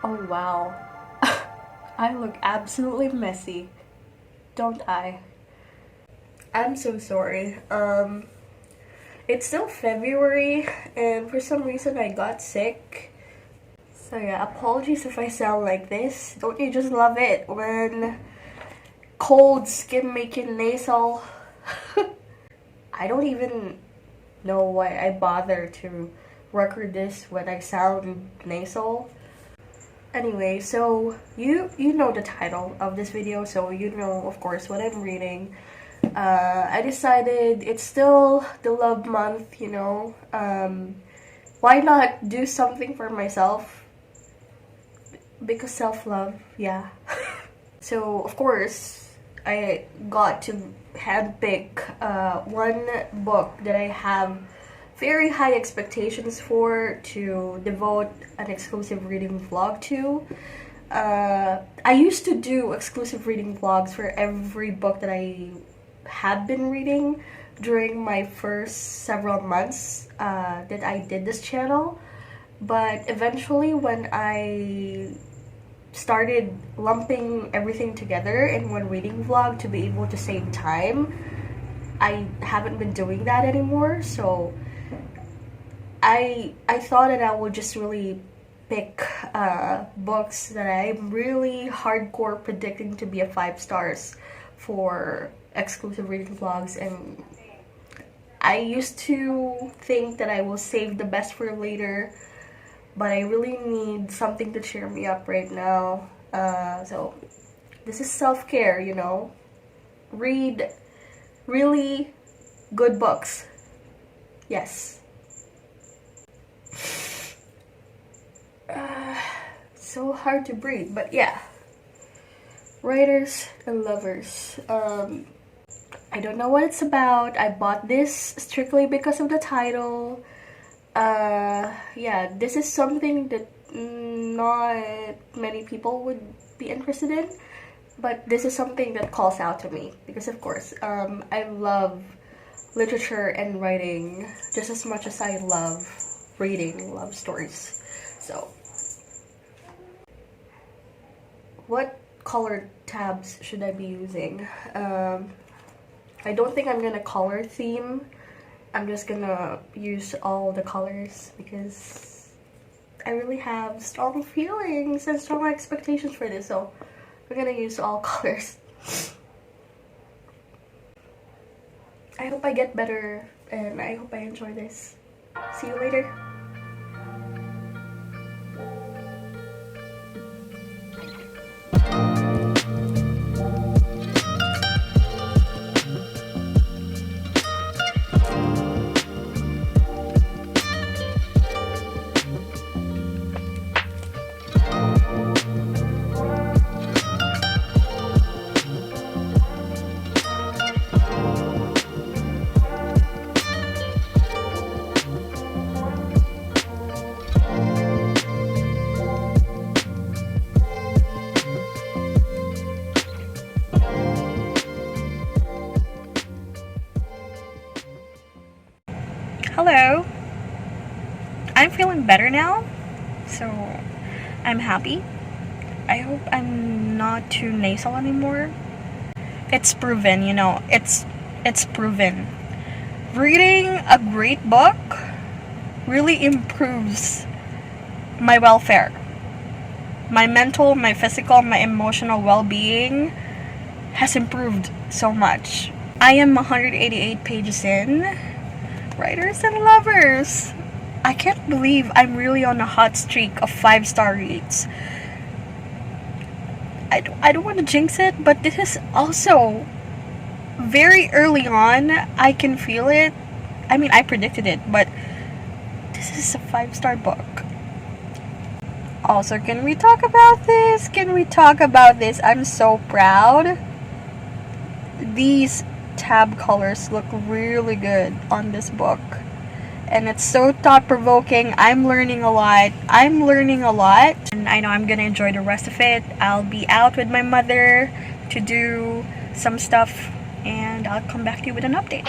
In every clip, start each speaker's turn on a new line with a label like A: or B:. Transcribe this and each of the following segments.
A: Oh wow. I look absolutely messy, don't I? I'm so sorry. It's still February, and for some reason I got sick. So yeah, apologies if I sound like this. Don't you just love it when colds can make you nasal? I don't even know why I bother to record this when I sound nasal. Anyway, so you know the title of this video, so you know of course what I'm reading. I decided it's still the love month, you know. Why not do something for myself? Because self-love, yeah. So of course I got to handpick one book that I have very high expectations for to devote an exclusive reading vlog to. I used to do exclusive reading vlogs for every book that I had been reading during my first several months that I did this channel. But eventually, when I started lumping everything together in one reading vlog to be able to save time, I haven't been doing that anymore. So I thought that I would just really pick books that I'm really hardcore predicting to be a 5 stars for exclusive reading vlogs. And I used to think that I will save the best for later, but I really need something to cheer me up right now. So this is self-care, you know. Read really good books. Yes. So hard to breathe, but yeah. Writers and lovers. I don't know what it's about. I bought this strictly because of the title. Yeah, this is something that not many people would be interested in, but this is something that calls out to me because, of course, I love literature and writing just as much as I love reading love stories. So, what color tabs should I be using? I don't think I'm gonna color theme. I'm just gonna use all the colors because I really have strong feelings and strong expectations for this, so we're gonna use all colors. I hope I get better and I hope I enjoy this. See you later. Hello. I'm feeling better now, so I'm happy. I hope I'm not too nasal anymore. It's proven, you know, it's proven. Reading a great book really improves my welfare. My mental, my physical, my emotional well-being has improved so much. I am 188 pages in. Writers and lovers, I can't believe I'm really on a hot streak of 5-star reads. I don't want to jinx it, but this is also very early on. I can feel it. I mean, I predicted it, but this is a 5-star book. Also, can we talk about this? Can we talk about this? I'm so proud. These tab colors look really good on this book. And it's so thought-provoking. I'm learning a lot. And I know I'm gonna enjoy the rest of it. I'll be out with my mother to do some stuff, and I'll come back to you with an update.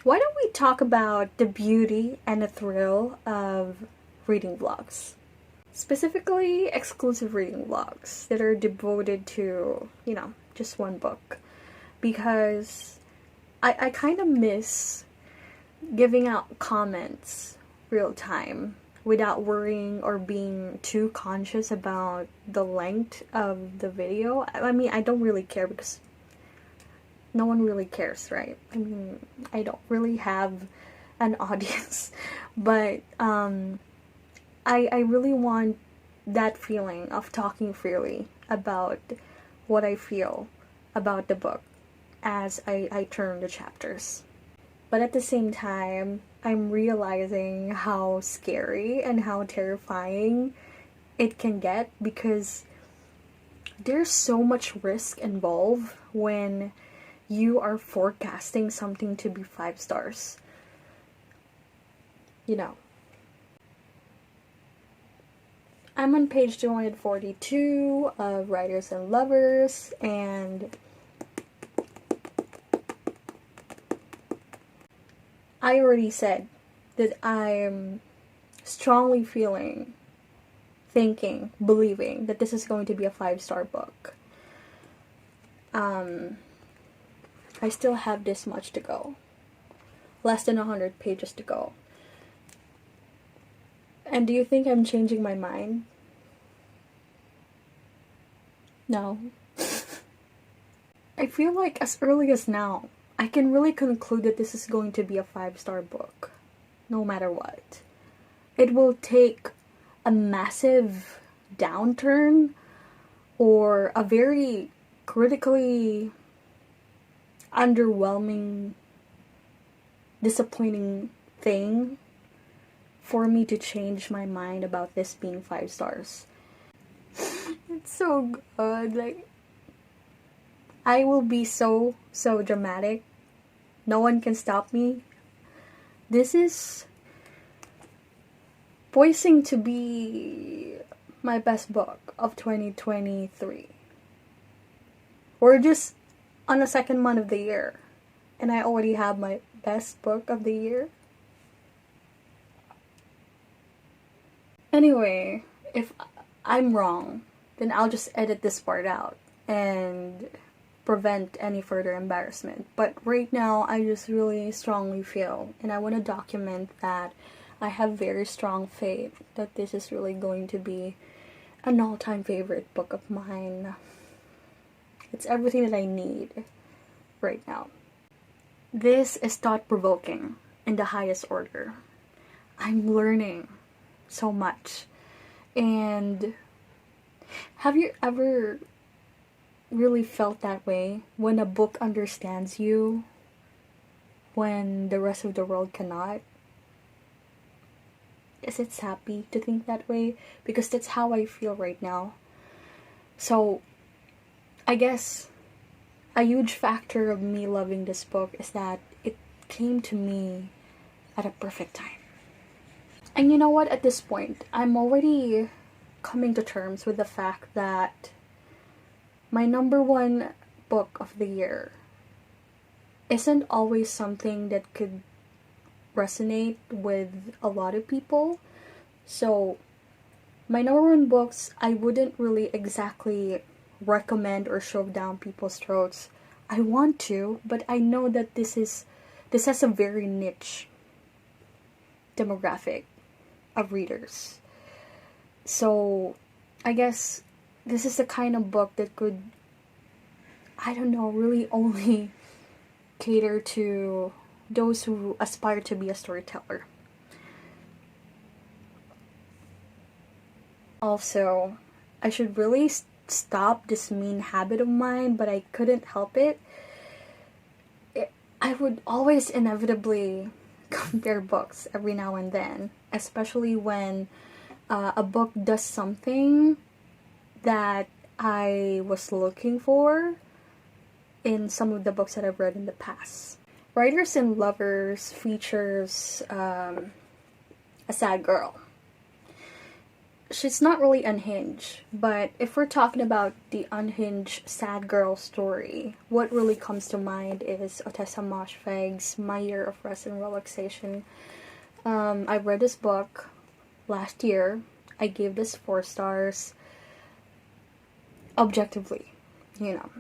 A: why don't we talk about the beauty and the thrill of reading vlogs? Specifically, exclusive reading vlogs that are devoted to, just one book. Because I kind of miss giving out comments real time without worrying or being too conscious about the length of the video. I mean, I don't really care because no one really cares, right? I mean, I don't really have an audience, but I really want that feeling of talking freely about what I feel about the book as I turn the chapters. But at the same time, I'm realizing how scary and how terrifying it can get because there's so much risk involved when you are forecasting something to be 5 stars. I'm on page 242 of Writers and Lovers, and I already said that I'm strongly thinking, believing that this is going to be a 5-star book. I still have this much to go. Less than 100 pages to go. And do you think I'm changing my mind? No. I feel like as early as now, I can really conclude that this is going to be a 5-star book. No matter what. It will take a massive downturn or a very critically underwhelming, disappointing thing for me to change my mind about this being 5 stars. It's so good. Like, I will be so dramatic. No one can stop me. This is poising to be my best book of 2023. We're just on the 2nd month of the year, and I already have my best book of the year. Anyway, if I'm wrong, then I'll just edit this part out and prevent any further embarrassment. But right now, I just really strongly feel, and I want to document that I have very strong faith that this is really going to be an all-time favorite book of mine. It's everything that I need right now. This is thought-provoking in the highest order. I'm learning so much. And have you ever really felt that way when a book understands you when the rest of the world cannot? Is it happy to think that way? Because that's how I feel right now. So I guess a huge factor of me loving this book is that it came to me at a perfect time. And you know what? At this point, I'm already coming to terms with the fact that my number one book of the year isn't always something that could resonate with a lot of people. So, my number one books, I wouldn't really exactly recommend or shove down people's throats. I want to, but I know that this has a very niche demographic of readers. So I guess this is the kind of book that could, I don't know, really only cater to those who aspire to be a storyteller. Also, I should really stop this mean habit of mine, but I couldn't help it. I would always inevitably compare books every now and then, especially when a book does something that I was looking for in some of the books that I've read in the past. Writers and Lovers features a sad girl. she's not really unhinged, but if we're talking about the unhinged sad girl story, what really comes to mind is Otessa Moshfegh's My Year of Rest and Relaxation. I read this book last year. I gave this 4 stars objectively, you know.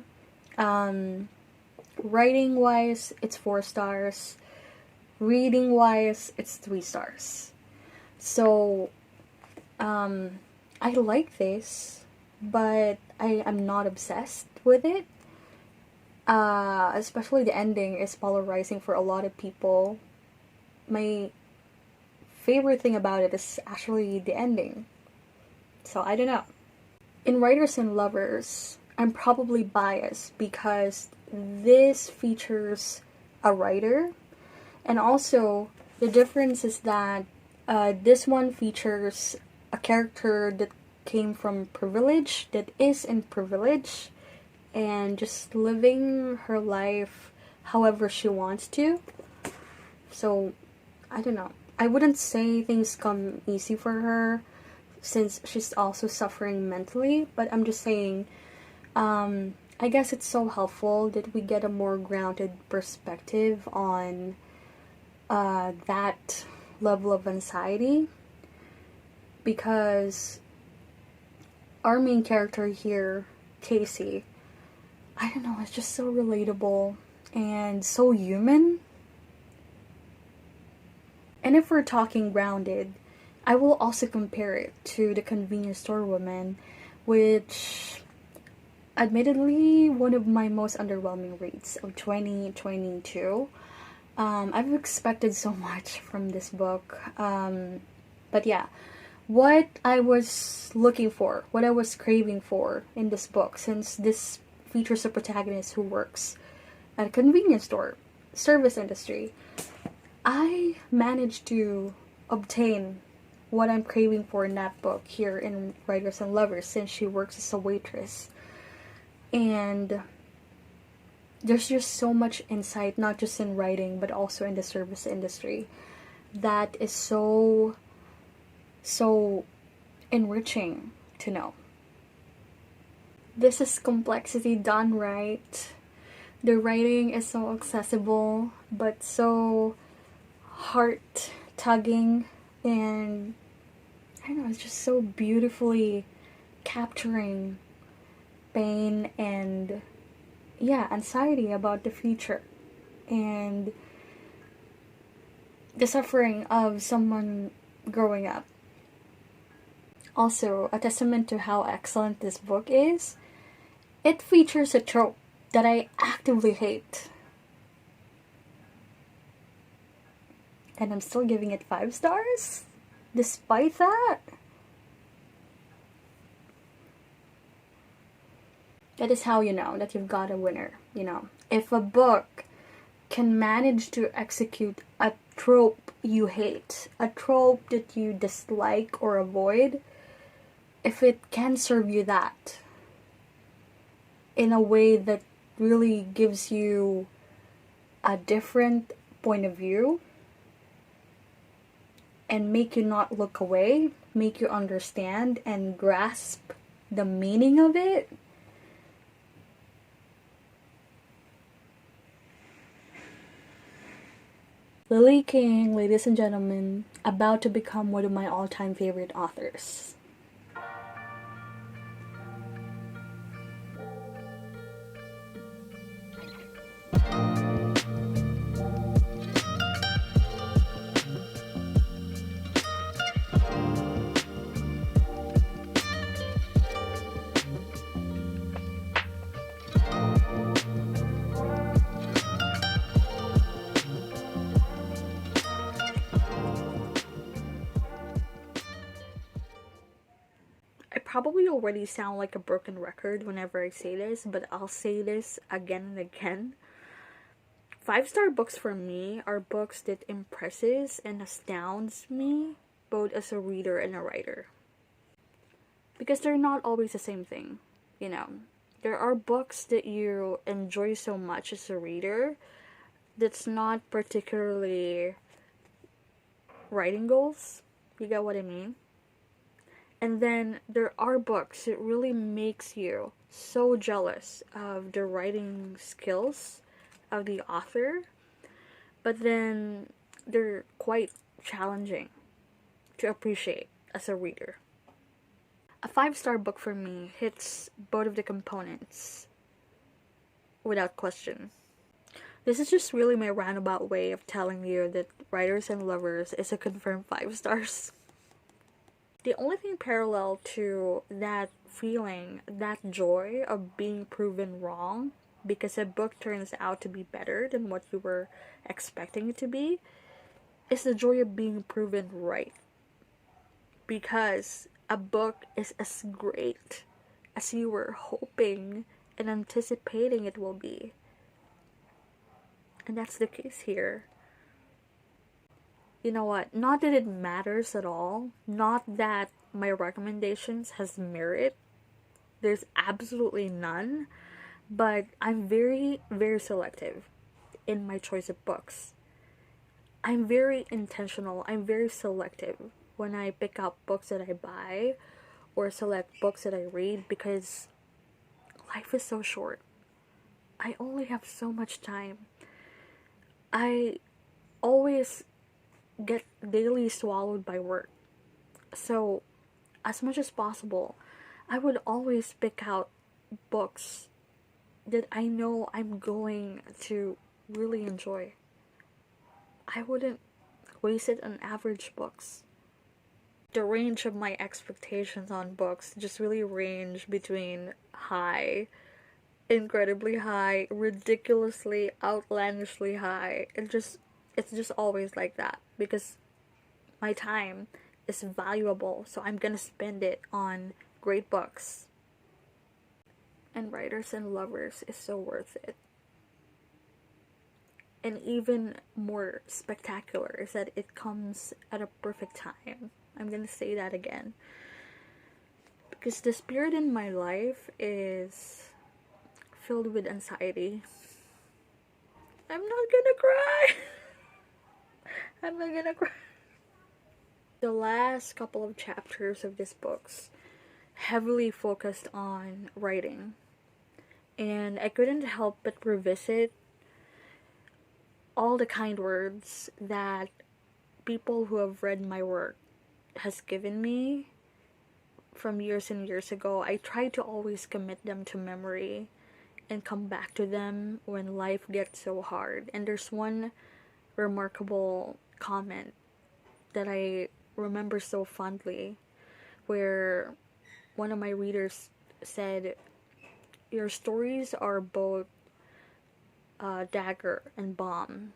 A: Writing wise, it's 4 stars. Reading wise, it's 3 stars. So, I like this, but I am not obsessed with it. Especially the ending is polarizing for a lot of people. My favorite thing about it is actually the ending. So I don't know. In Writers and Lovers, I'm probably biased because this features a writer, and also the difference is that this one features a character that came from privilege, that is in privilege, and just living her life however she wants to. So, I don't know. I wouldn't say things come easy for her since she's also suffering mentally, but I'm just saying, I guess it's so helpful that we get a more grounded perspective on that level of anxiety, because our main character here, Casey, I don't know, it's just so relatable and so human. And if we're talking grounded, I will also compare it to The Convenience Store Woman, which admittedly one of my most underwhelming reads of 2022. I've expected so much from this book. But yeah, what I was looking for, what I was craving for in this book, since this features a protagonist who works at a convenience store, service industry, I managed to obtain what I'm craving for in that book here in Writers and Lovers, since she works as a waitress. And there's just so much insight, not just in writing, but also in the service industry, that is so enriching to know. This is complexity done right. The writing is so accessible, but so heart-tugging, and I don't know, it's just so beautifully capturing pain and, yeah, anxiety about the future and the suffering of someone growing up. Also, a testament to how excellent this book is, it features a trope that I actively hate. And I'm still giving it 5 stars? Despite that? That is how you know that you've got a winner, you know. If a book can manage to execute a trope you hate, a trope that you dislike or avoid, if it can serve you that in a way that really gives you a different point of view and make you not look away, make you understand and grasp the meaning of it, Lily King, ladies and gentlemen, about to become one of my all-time favorite authors. I probably already sound like a broken record whenever I say this, but I'll say this again and again. 5-star books for me are books that impresses and astounds me, both as a reader and a writer. Because they're not always the same thing, you know. There are books that you enjoy so much as a reader that's not particularly writing goals. You get what I mean? And then there are books that really makes you so jealous of the writing skills of the author, but then they're quite challenging to appreciate as a reader. A 5-star book for me hits both of the components without question. This is just really my roundabout way of telling you that Writers and Lovers is a confirmed 5 stars. The only thing parallel to that feeling, that joy of being proven wrong because a book turns out to be better than what you were expecting it to be, is the joy of being proven right. Because a book is as great as you were hoping and anticipating it will be. And that's the case here. You know what? Not that it matters at all. Not that my recommendations has merit. There's absolutely none. But I'm very, very selective in my choice of books. I'm very intentional. I'm very selective when I pick out books that I buy or select books that I read, because life is so short. I only have so much time. I always get daily swallowed by work. So, as much as possible, I would always pick out books that I know I'm going to really enjoy. I wouldn't waste it on average books. The range of my expectations on books just really range between high, incredibly high, ridiculously, outlandishly high. It's just always like that, because my time is valuable, so I'm gonna spend it on great books. And Writers and Lovers is so worth it. And even more spectacular is that it comes at a perfect time. I'm gonna say that again. Because the spirit in my life is filled with anxiety. I'm not gonna cry. I'm not gonna cry. The last couple of chapters of this book's heavily focused on writing. And I couldn't help but revisit all the kind words that people who have read my work has given me from years and years ago. I try to always commit them to memory and come back to them when life gets so hard. And there's one remarkable comment that I remember so fondly, where one of my readers said, "Your stories are both dagger and balm,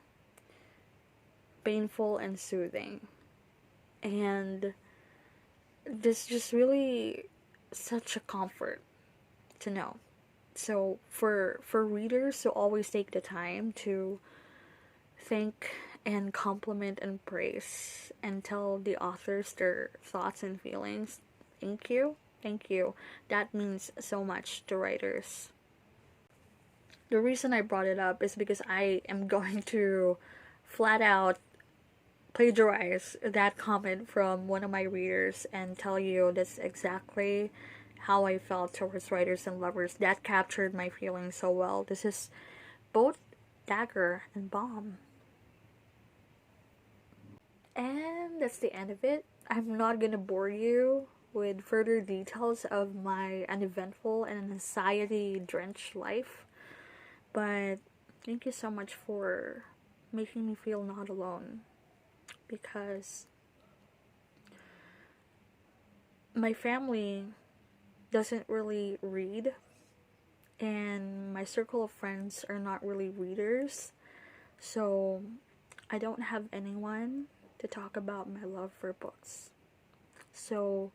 A: painful and soothing." And this just really such a comfort to know. So for readers to always take the time to thank and compliment and praise and tell the authors their thoughts and feelings, thank you. Thank you. That means so much to writers. The reason I brought it up is because I am going to flat out plagiarize that comment from one of my readers and tell you that's exactly how I felt towards Writers and Lovers. That captured my feelings so well. This is both dagger and balm. And that's the end of it. I'm not gonna bore you with further details of my uneventful and anxiety-drenched life. But thank you so much for making me feel not alone. Because my family doesn't really read, and my circle of friends are not really readers. So I don't have anyone to talk about my love for books. So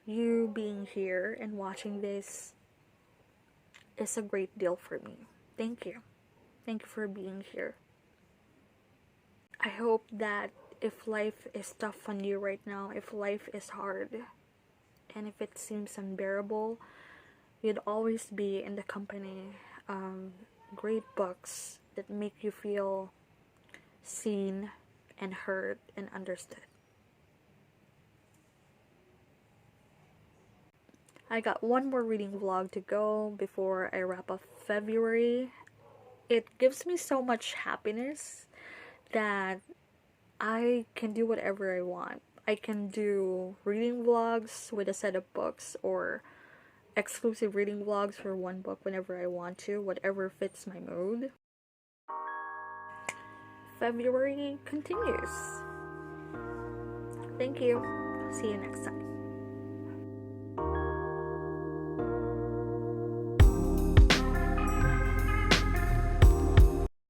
A: you being here and watching this is a great deal for me. Thank you. Thank you for being here. I hope that if life is tough on you right now, if life is hard, and if it seems unbearable, you'd always be in the company of great books that make you feel seen and heard and understood. I got one more reading vlog to go before I wrap up February. It gives me so much happiness that I can do whatever I want. I can do reading vlogs with a set of books, or exclusive reading vlogs for one book whenever I want to, whatever fits my mood. February continues. Thank you. See you next time.